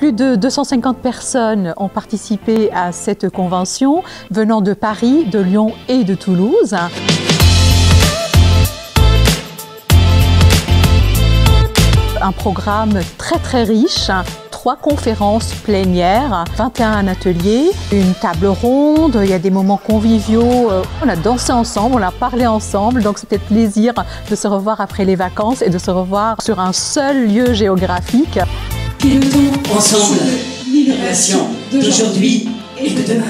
Plus de 250 personnes ont participé à cette convention, venant de Paris, de Lyon et de Toulouse. Un programme très riche, 3 conférences plénières, 21 ateliers, une table ronde, il y a des moments conviviaux. On a dansé ensemble, on a parlé ensemble, donc c'était plaisir de se revoir après les vacances et de se revoir sur un seul lieu géographique. Pilotons ensemble l'innovation d'aujourd'hui et de demain.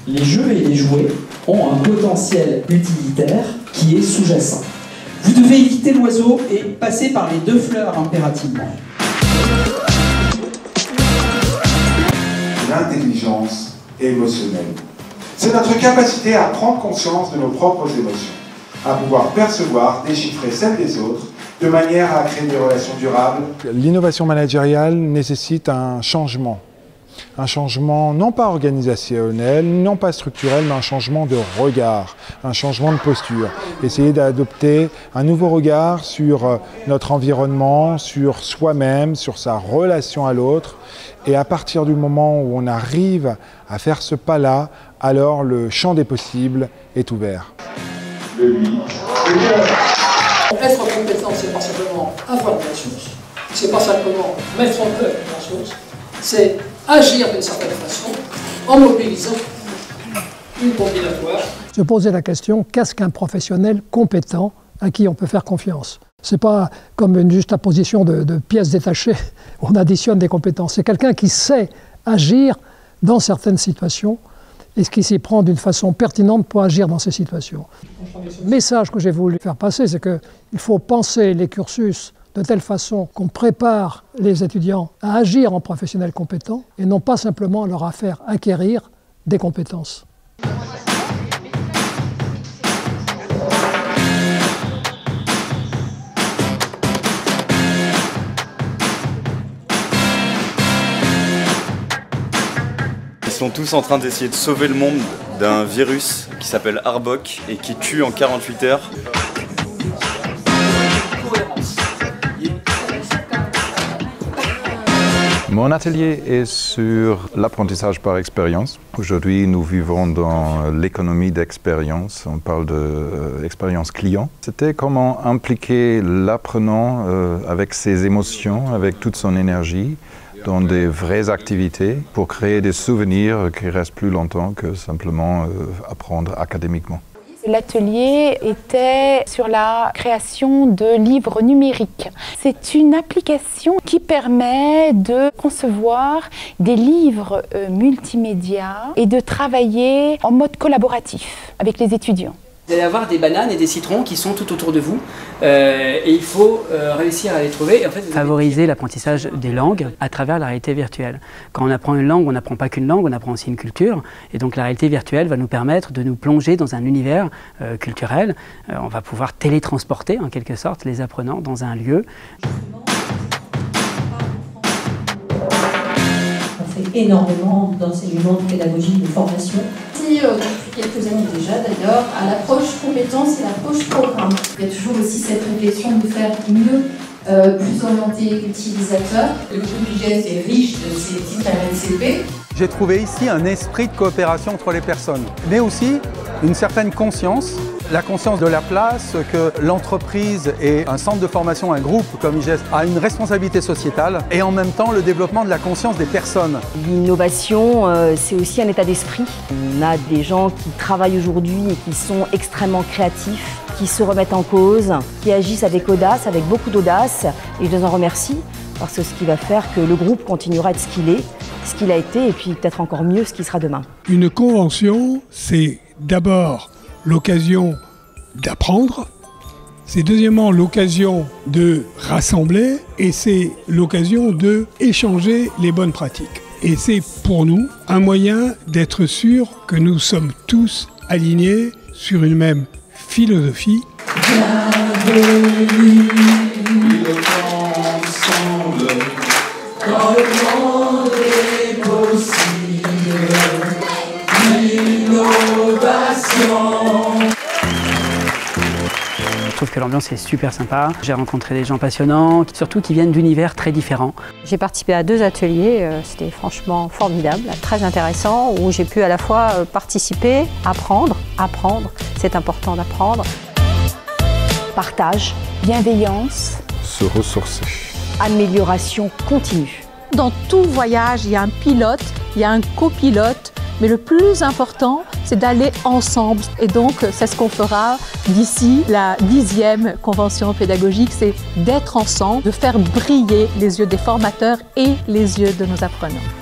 Les jeux et les jouets ont un potentiel utilitaire qui est sous-jacent. Vous devez éviter l'oiseau et passer par les 2 fleurs impérativement. L'intelligence émotionnelle. C'est notre capacité à prendre conscience de nos propres émotions, à pouvoir percevoir, déchiffrer celles des autres, de manière à créer des relations durables. L'innovation managériale nécessite un changement non pas organisationnel, non pas structurel, mais un changement de regard, un changement de posture. Essayer d'adopter un nouveau regard sur notre environnement, sur soi-même, sur sa relation à l'autre. Et à partir du moment où on arrive à faire ce pas-là, alors le champ des possibles est ouvert. Être compétent, c'est pas simplement avoir de la ressource, c'est pas simplement mettre en œuvre la ressource, c'est agir d'une certaine façon en mobilisant une combinatoire. Se poser la question, qu'est-ce qu'un professionnel compétent à qui on peut faire confiance? Ce n'est pas comme une juxtaposition de pièces détachées, on additionne des compétences. C'est quelqu'un qui sait agir dans certaines situations et qui s'y prend d'une façon pertinente pour agir dans ces situations. Le message que j'ai voulu faire passer, c'est qu'il faut penser les cursus de telle façon qu'on prépare les étudiants à agir en professionnels compétents et non pas simplement leur faire acquérir des compétences. Ils sont tous en train d'essayer de sauver le monde d'un virus qui s'appelle Arbok et qui tue en 48 heures. Mon atelier est sur l'apprentissage par expérience. Aujourd'hui, nous vivons dans l'économie d'expérience. On parle d'expérience client. C'était comment impliquer l'apprenant avec ses émotions, avec toute son énergie, dans des vraies activités pour créer des souvenirs qui restent plus longtemps que simplement apprendre académiquement. L'atelier était sur la création de livres numériques. C'est une application qui permet de concevoir des livres multimédia et de travailler en mode collaboratif avec les étudiants. Vous allez avoir des bananes et des citrons qui sont tout autour de vous et il faut réussir à les trouver. Et en fait, favoriser l'apprentissage des langues à travers la réalité virtuelle. Quand on apprend une langue, on n'apprend pas qu'une langue, on apprend aussi une culture. Et donc la réalité virtuelle va nous permettre de nous plonger dans un univers culturel. On va pouvoir télétransporter en quelque sorte les apprenants dans un lieu. On fait énormément d'enseignement, de pédagogie, de formation. Depuis quelques années déjà d'ailleurs, à l'approche compétence et l'approche programme. Il y a toujours aussi cette réflexion de faire mieux, plus orienté utilisateur. Le groupe IGES est riche de ces titres RNCP. J'ai trouvé ici un esprit de coopération entre les personnes, mais aussi une certaine conscience, la conscience de la place, que l'entreprise et un centre de formation, un groupe comme IGES, a une responsabilité sociétale et en même temps le développement de la conscience des personnes. L'innovation, c'est aussi un état d'esprit. On a des gens qui travaillent aujourd'hui et qui sont extrêmement créatifs, qui se remettent en cause, qui agissent avec audace, avec beaucoup d'audace, et je les en remercie parce que ce qui va faire que le groupe continuera à être ce qu'il est, ce qu'il a été et puis peut-être encore mieux ce qu'il sera demain. Une convention, c'est d'abord l'occasion d'apprendre, c'est deuxièmement l'occasion de rassembler et c'est l'occasion d'échanger les bonnes pratiques. Et c'est pour nous un moyen d'être sûr que nous sommes tous alignés sur une même philosophie. Bienvenue, ensemble, dans le monde est possible, l'innovation. trouve que l'ambiance est super sympa. J'ai rencontré des gens passionnants, surtout qui viennent d'univers très différents. J'ai participé à 2 ateliers, c'était franchement formidable, très intéressant, où j'ai pu à la fois participer, apprendre, c'est important d'apprendre. Partage, bienveillance, se ressourcer, amélioration continue. Dans tout voyage, il y a un pilote, il y a un copilote, mais le plus important, c'est d'aller ensemble. Et donc, c'est ce qu'on fera d'ici la 10e convention pédagogique, c'est d'être ensemble, de faire briller les yeux des formateurs et les yeux de nos apprenants.